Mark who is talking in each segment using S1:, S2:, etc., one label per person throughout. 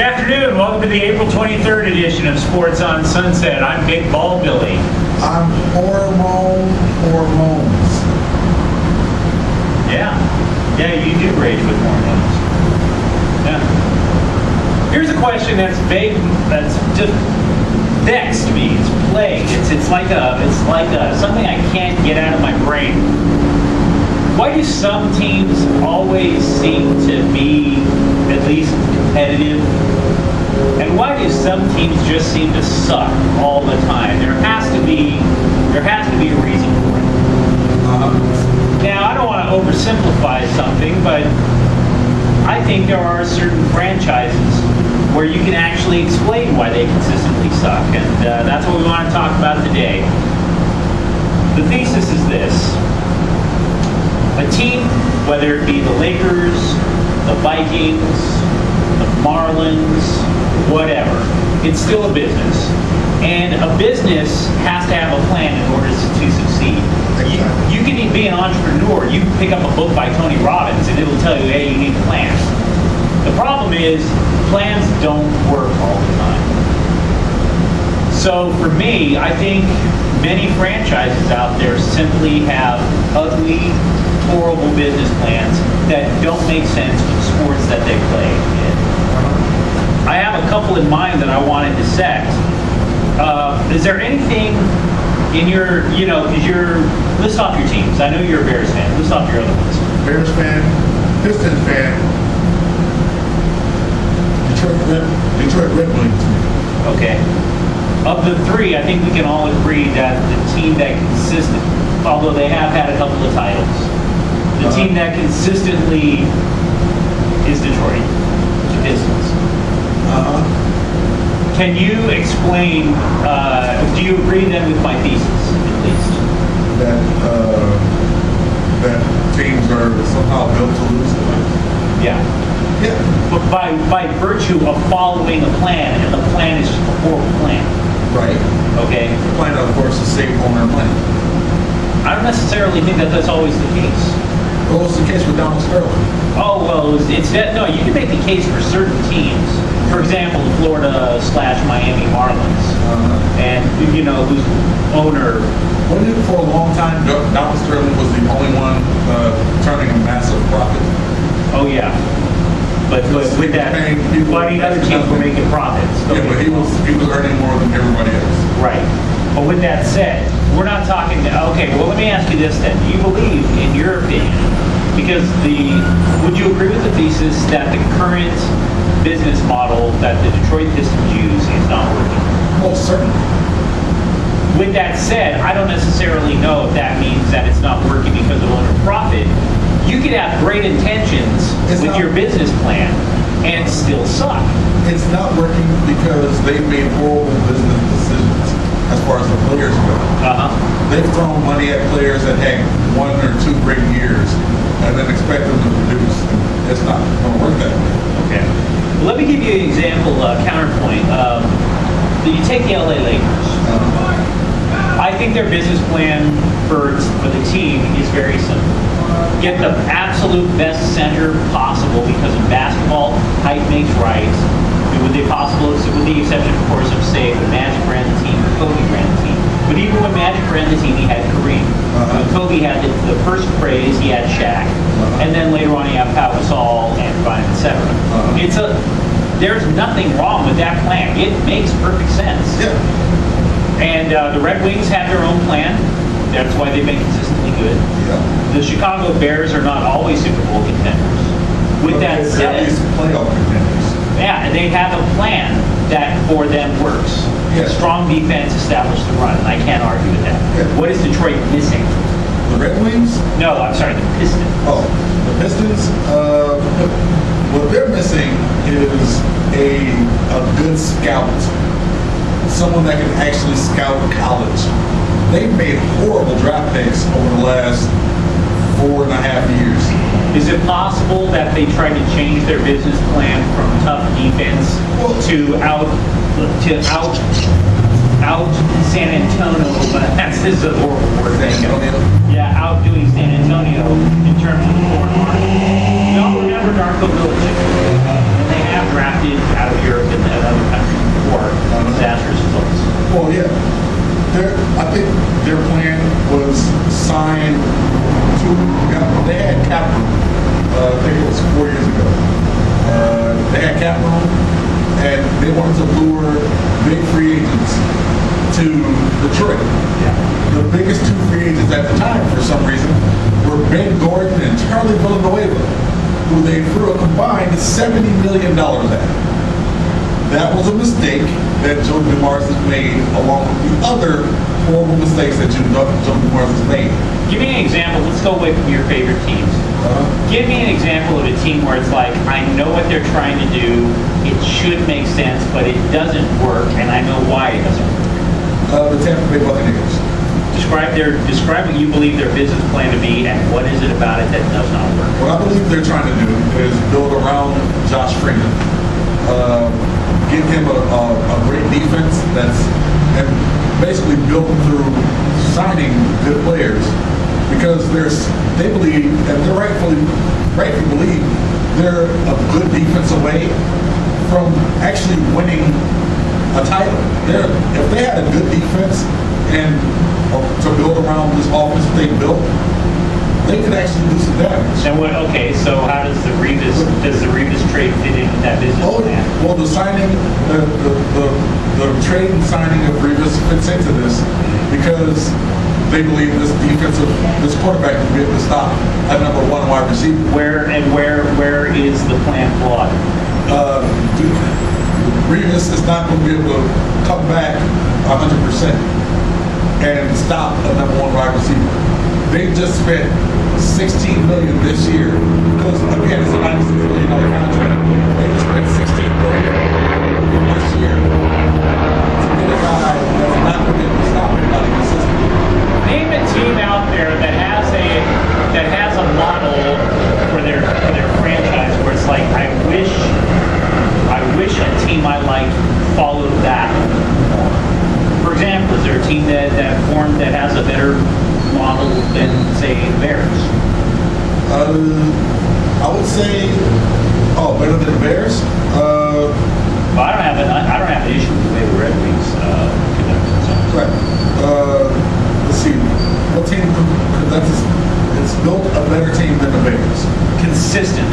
S1: Good afternoon. Welcome to the April 23rd edition of Sports on Sunset. I'm Big Ball Billy.
S2: I'm hormones.
S1: Yeah, you do rage with hormones. Yeah. Here's a question that's vague, that's just vexed me. It's plagued. It's like something I can't get out of my brain. Why do some teams always seem to be at least competitive? And why do some teams just seem to suck all the time? There has to be a reason for it. Now, I don't want to oversimplify something, but I think there are certain franchises where you can actually explain why they consistently suck, and that's what we want to talk about today. The thesis is this. A team, whether it be the Lakers, the Vikings, the Marlins, whatever, it's still a business. And a business has to have a plan in order to succeed. You can be an entrepreneur. You can pick up a book by Tony Robbins and it'll tell you, hey, you need plans. The problem is plans don't work all the time. So for me, I think many franchises out there simply have ugly, horrible business plans that don't make sense for the sports that they play in. I have a couple in mind that I want to dissect. Is there anything in your, because list off your teams. I know you're a Bears fan. List off your other ones.
S2: Bears fan, Pistons fan, Detroit Red Wings.
S1: Okay. Of the three, I think we can all agree that the team that although they have had a couple of titles, the team that consistently is Detroit, the Pistons. Can you explain, do you agree then with my thesis, at least?
S2: That teams are somehow built to lose.
S1: Yeah.
S2: Yeah.
S1: But by virtue of following a plan, and the plan is just a horrible plan.
S2: Right.
S1: Okay?
S2: The plan, of course, is save owner plan.
S1: I don't necessarily think that that's always the case.
S2: What was the case with Donald Sterling?
S1: Oh, well, no, you can make the case for certain teams. For example, the Florida/Miami Marlins. And, whose owner...
S2: Wasn't it for a long time, Donald Sterling was the only one turning a massive profit?
S1: Oh, yeah. But with that, other teams were making profits.
S2: Yeah, but he was earning more than everybody else.
S1: Right. But with that said, we're not talking... Okay, well, let me ask you this then. Do you believe, in your opinion, because would you agree with the thesis that the current business model that the Detroit Pistons use is not working?
S2: Well, certainly.
S1: With that said, I don't necessarily know if that means that it's not working because of owner profit. You could have great intentions with your business plan and still suck.
S2: It's not working because they've made horrible business decisions as far as the players go. They've thrown money at players that had 1 or 2 great years and then expect them to produce. It's not going to work that way.
S1: Okay. Well, let me give you an example, counterpoint. You take the LA Lakers. I think their business plan for the team is very simple. Get the absolute best center possible because in basketball, height makes right. With the exception, of course, of, say, when Magic ran the team, Kobe ran the team. But even when Magic ran the team, he had Kareem. Kobe had the first phrase, he had Shaq. And then later on, he had Pau Gasol and Bryant, etc. There's nothing wrong with that plan. It makes perfect sense.
S2: Yeah.
S1: And the Red Wings have their own plan. That's why they've been consistently good.
S2: Yeah.
S1: The Chicago Bears are not always Super Bowl contenders. With that said,
S2: playoff contenders.
S1: Yeah, and they have a plan that for them works.
S2: Yeah.
S1: Strong defense, established the run, and I can't argue with that.
S2: Yeah.
S1: What is Detroit missing?
S2: The Red Wings?
S1: No, I'm sorry, the Pistons.
S2: Oh, the Pistons. What they're missing is a good scout. Someone that can actually scout college. They've made horrible draft picks over the last 4.5 years.
S1: Is it possible that they tried to change their business plan from tough defense to out San Antonio? This is a horrible word.
S2: San Antonio?
S1: Yeah, outdoing San Antonio in terms of the foreign market. We all remember Darko Milicic, and they have drafted out of Europe
S2: biggest two free agents at the time, for some reason, were Ben Gordon and Charlie Villanueva, who they threw a combined $70 million at. That was a mistake that Joe DeMars has made, along with the other horrible mistakes that Joe DeMars has made.
S1: Give me an example. Let's go away from your favorite teams. Give me an example of a team where it's like, I know what they're trying to do. It should make sense, but it doesn't work, and I know why it doesn't work.
S2: The Tampa Bay Buccaneers.
S1: Describe what you believe their business plan to be, and what is it about it that does not work?
S2: What I believe they're trying to do is build around Josh Freeman. Give him a great defense and basically built through signing good players, because they believe, and they rightfully believe, they're a good defense away from actually winning a title. If they had a good defense and to build around this offense that they built, they could actually do some damage.
S1: And so how does the Revis trade fit into that business plan?
S2: Well, the trade and signing of Revis fits into this, because they believe this quarterback will be able to stop a number one wide receiver.
S1: Where is the plan flawed?
S2: Revis is not going to be able to come back 100% and stop a number one wide receiver. They just spent $16 million this year, because again, it's a $96 million contract. They just spent $16 million this year to get a guy that's not going to be able to stop anybody consistently.
S1: Name a team out there that has a model for their franchise where it's like, I wish a team I liked followed that. For example, is there a team that has a better model than, say, the Bears?
S2: I would say, better than the Bears.
S1: Well, I don't have an issue with the way the Red Wings conduct themselves.
S2: Right. Let's see. What team conducts? It's built a better team than the Bears.
S1: Consistent.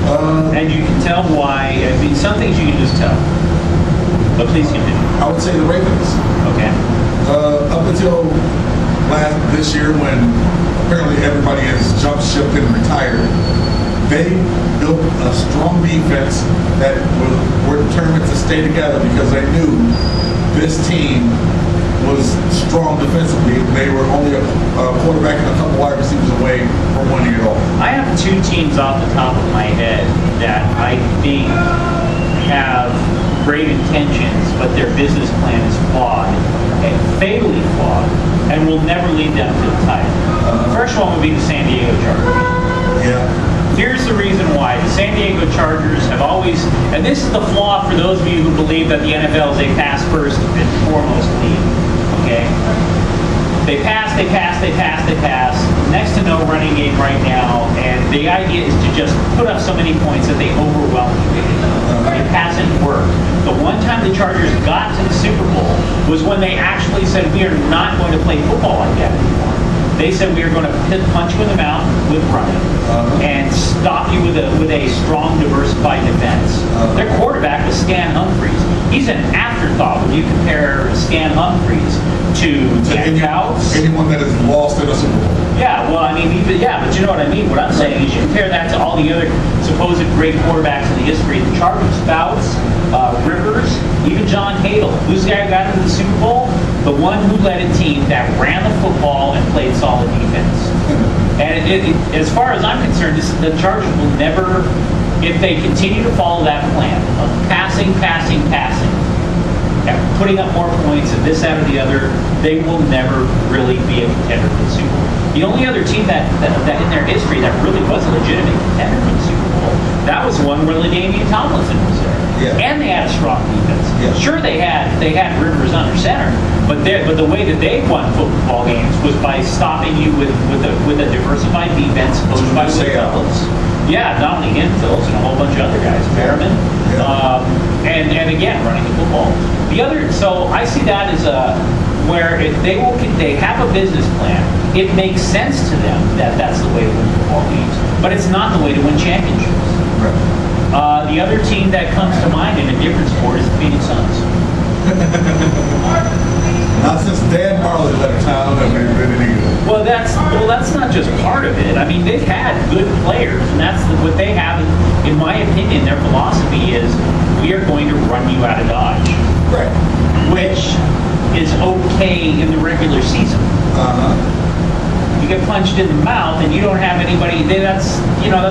S2: And
S1: you can tell why. I mean, some things you can just tell. But please continue.
S2: I would say the Ravens.
S1: Okay.
S2: Up until this year, when apparently everybody has jumped ship and retired, they built a strong defense that were determined to stay together, because they knew this team was strong defensively. They were only a quarterback and a couple wide receivers away from winning it all.
S1: I have two teams off the top of my head that I think have great intentions, but their business plan is flawed, and fatally flawed, and will never lead them to the title. The first one would be the San Diego Chargers.
S2: Yeah.
S1: Here's the reason why. The San Diego Chargers have always, and this is the flaw for those of you who believe that the NFL is a pass first and foremost league, okay? They pass. Next to no running game right now, and the idea is to just put up so many points that they overwhelm you. It hasn't worked. The one time the Chargers got to the Super Bowl was when they actually said, we are not going to play football like that anymore. They said, we are going to punch you in the mouth with running and stop you with a strong, diversified defense. Their quarterback was Stan Humphries. He's an afterthought when you compare Stan Humphries to
S2: anyone that has lost in a Super Bowl.
S1: Yeah, well, I mean, but you know what I mean. What I'm saying is, you compare that to all the other supposed great quarterbacks in the history of the Chargers: Fouts, Rivers, even John Hadle. Who's the guy who got into the Super Bowl? The one who led a team that ran the football and played solid defense. And as far as I'm concerned, the Chargers will never, if they continue to follow that plan of passing, and putting up more points and this, that, or the other, they will never really be a contender for the Super Bowl. The only other team that in their history that really was a legitimate contender for the Super Bowl, that was one where LaDainian Tomlinson was there.
S2: Yeah.
S1: And they had a strong defense.
S2: Yeah.
S1: Sure, they had Rivers under center, but the way that they won football games was by stopping you with a diversified defense coached by Will Phillips. Yeah, not only him, Phillips, and a whole bunch of other guys, Merriman, and again running the football. So I see that as where if they have a business plan. It makes sense to them that that's the way to win football games, but it's not the way to win championships.
S2: Right.
S1: The other team that comes to mind in a different sport is the Phoenix Suns.
S2: Not since Dan Marley left town have we been any good.
S1: Well, that's not just part of it. I mean, they've had good players, and that's what they have. In my opinion, their philosophy is we are going to run you out of Dodge,
S2: Right.
S1: which is okay in the regular season. You get punched in the mouth, and you don't have anybody. That's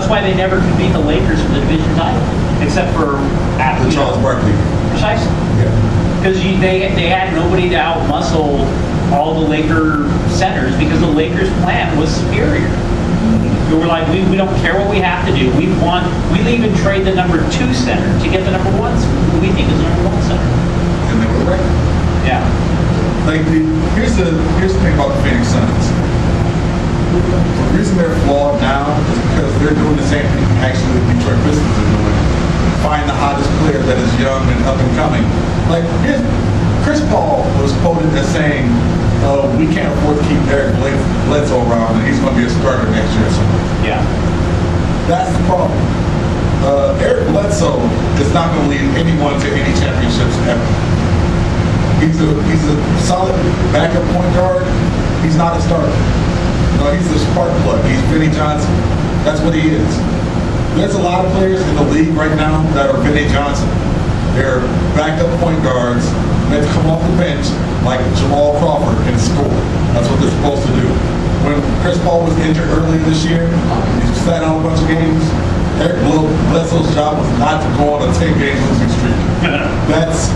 S1: why they never could beat the Lakers for the division title, except for
S2: The Charles Barkley.
S1: Precisely.
S2: Yeah.
S1: Because they had nobody to out-muscle all the Laker centers because the Lakers' plan was superior. We were like, we don't care what we have to do. We'll even trade the number 2 center to get the number 1, who we think is the number 1 center.
S2: And they were right.
S1: Yeah.
S2: Like here's the thing about the Phoenix Suns. The reason they're flawed now is because they're doing the same thing actually the Detroit Pistons are doing. Find the hottest player that is young and up and coming. Like Chris Paul was quoted as saying, "We can't afford to keep Eric Bledsoe around, and he's going to be a starter next year or something."
S1: Yeah.
S2: That's the problem. Eric Bledsoe is not going to lead anyone to any championships ever. He's a solid backup point guard. He's not a starter. No, he's a spark plug. He's Vinnie Johnson. That's what he is. There's a lot of players in the league right now that are Vinnie Johnson. They're backup point guards that come off the bench like Jamal Crawford and score. That's what they're supposed to do. When Chris Paul was injured earlier this year, he sat out a bunch of games. Eric Bledsoe's job was not to go on a 10-game losing streak. That's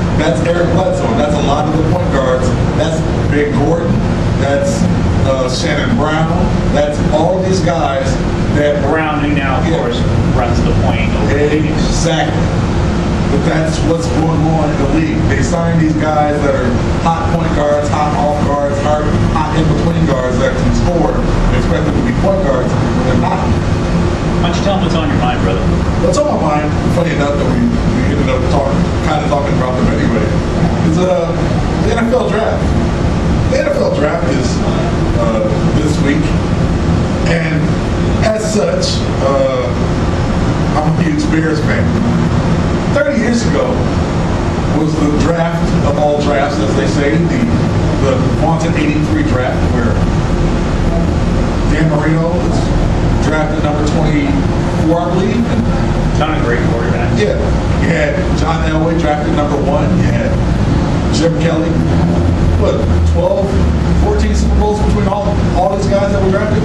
S2: Eric Bledsoe. That's a lot of the point guards. That's Ben Gordon. That's Shannon Brown. That's all these guys that
S1: Brown, who now, of course, runs the point over Phoenix.
S2: Exactly. But that's what's going on in the league. They sign these guys that are hot point guards, hot off guards, hot in-between guards that can score. They expect them to be point guards, but they're not.
S1: Why don't you tell them what's on your mind, brother?
S2: What's on my mind, funny enough that we ended up kind of talking about them anyway, is the NFL draft. The NFL draft is this week, and as such, I'm a huge Bears fan. 30 years ago was the draft of all drafts, as they say, the vaunted '83 draft, where Dan Marino was drafted number 24, I believe. And
S1: Ton of great quarterbacks.
S2: yeah, you had John Elway drafted number 1. You had Jim Kelly. 12, 14 Super Bowls between all these guys that were drafted?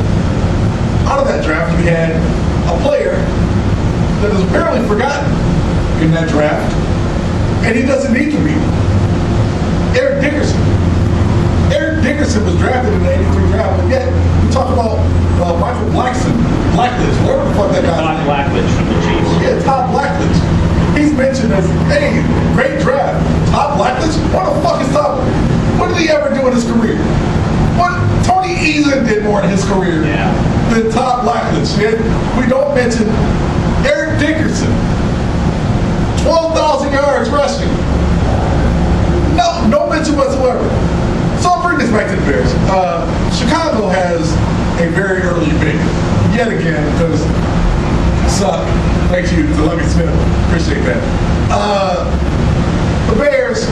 S2: Out of that draft, you had a player that is apparently forgotten in that draft, and he doesn't need to be. Eric Dickerson. Eric Dickerson was drafted in the '83 draft, but yet we talk about Michael Blackledge, whatever the fuck that guy's
S1: Todd
S2: name.
S1: Blackledge from the Chiefs.
S2: Yeah, Todd Blackledge. He's mentioned as, hey, great draft. Todd Blackledge? What the fuck is Todd? What did he ever do in his career? What Tony Eason did more in his career than Todd Blackledge. And we don't mention Eric Dickerson. 12,000 yards rushing. No mention whatsoever. So I'll bring this back to the Bears. Chicago has a very early pick, yet again, because suck. Thank you to Lovie Smith. Appreciate that. The Bears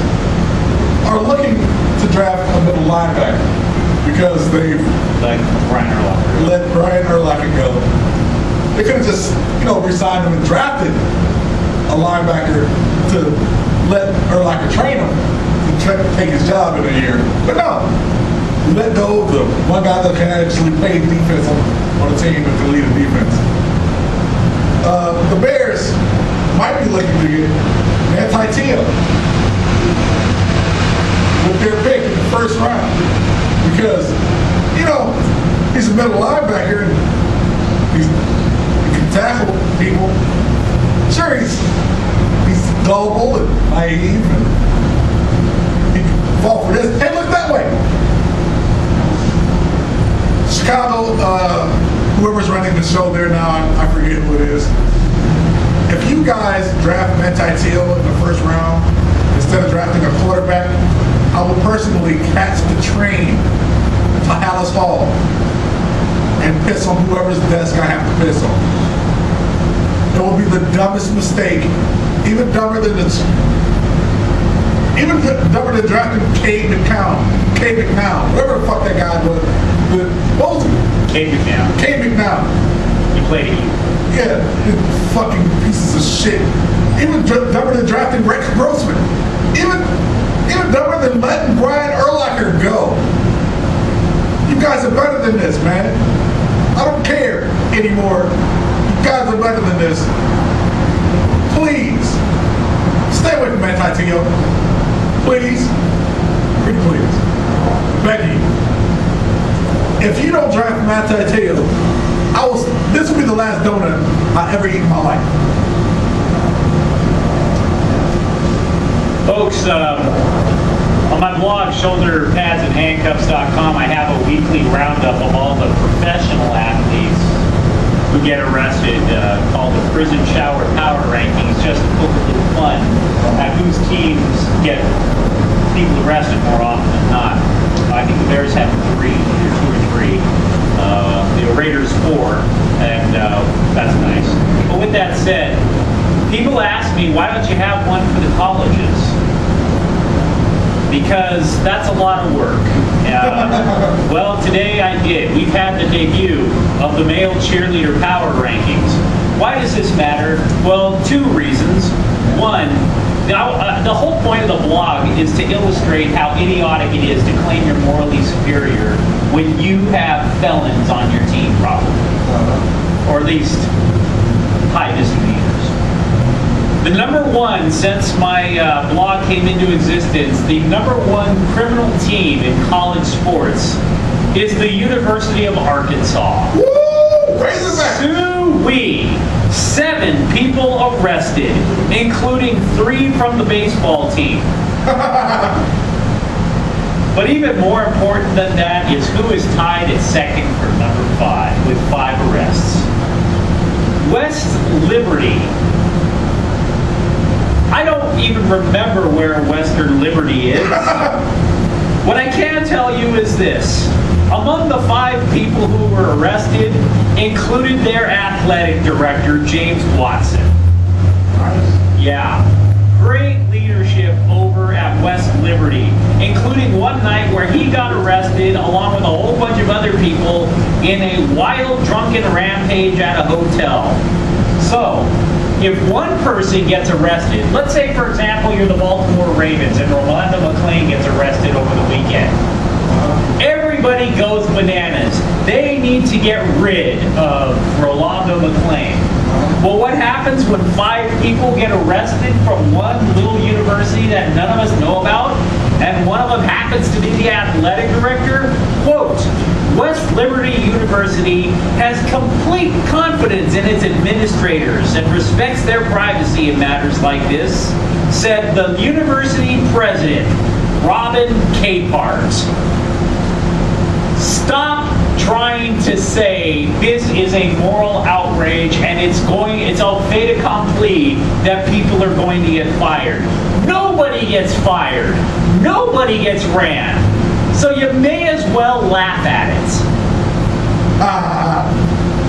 S2: are looking to draft a middle linebacker because they've let Brian Urlacher go. They could have just, re-signed him and drafted a linebacker to let Urlacher train him to take his job in a year. But no, we let go of the one guy that can actually play defense on a team and can lead a defense. The Bears might be looking to get Manti with their pick in the first round because, he's a middle linebacker and he can tackle people. Sure, he's gullible and naive and he can fall for this. Hey, look that way. Chicago, whoever's running the show there now, I forget who it is. If you guys draft Manti in the first round instead of drafting a quarterback, I will personally catch the train to Hallis Hall and piss on whoever's desk I have to piss on. It will be the dumbest mistake, even dumber than Even dumber than drafting Cade McNown, whatever the fuck that guy was. What was it?
S1: Cade McNown.
S2: Cade McNown.
S1: He played at you.
S2: Yeah, you fucking pieces of shit. Even dumber than drafting Rex Grossman. Even dumber than letting Brian Urlacher go. You guys are better than this, man. I don't care anymore. You guys are better than this. Please, stay away from Matt Tatillo. Please. Pretty please. Becky, if you don't draft Matt Tatillo, this will be the last donut I ever eat in my life.
S1: Folks, on my blog, shoulderpadsandhandcuffs.com, I have a weekly roundup of all the professional athletes who get arrested, called the Prison Shower Power Rankings, just to poke a little fun at whose teams get people arrested more often than not. I think the Bears have 3, either 2 or 3. The Raiders 4, and that's nice. But with that said, people ask me, why don't you have one for the colleges? Because that's a lot of work. Well, today I did. We've had the debut of the male cheerleader power rankings. Why does this matter? Well, 2 reasons. One, the whole point of the blog is to illustrate how idiotic it is to claim you're morally superior when you have felons on your team, probably. Or at least high misdemeanors. The number 1, since my blog came into existence, the number 1 criminal team in college sports is the University of Arkansas.
S2: Woo! Razorback!
S1: Sue-wee! 7 people arrested, including 3 from the baseball team. But even more important than that is who is tied at second for number 5 with 5 arrests. West Liberty. I don't even remember where Western Liberty is. What I can tell you is this. Among the 5 people who were arrested included their athletic director, James Watson. Yeah. Great leadership over at West Liberty, including one night where he got arrested along with a whole bunch of other people in a wild drunken rampage at a hotel. So, if one person gets arrested, let's say, for example, you're the Baltimore Ravens and Rolando McClain gets arrested over the weekend. Everybody goes bananas. They need to get rid of Rolando McClain. Well, what happens when 5 people get arrested from one little university that none of us know about, and one of them happens to be the athletic director? Quote, West Liberty University has complete confidence in its administrators and respects their privacy in matters like this, said the university president, Robin Capehart. Stop trying to say this is a moral outrage and it's a fait accompli that people are going to get fired. Nobody gets fired. Nobody gets ran. So you may as well laugh at it.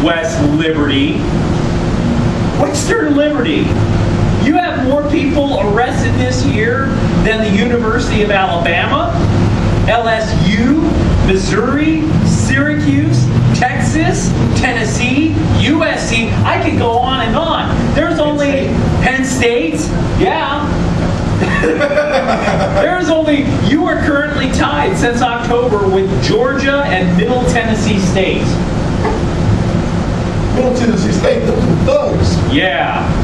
S1: West Liberty. Western Liberty. You have more people arrested this year than the University of Alabama, LSU, Missouri, Syracuse, Texas, Tennessee, USC. I could go on and on. There's only Penn State. Yeah. You are currently tied since October with Georgia and Middle Tennessee State.
S2: Middle Tennessee State, those are thugs.
S1: Yeah.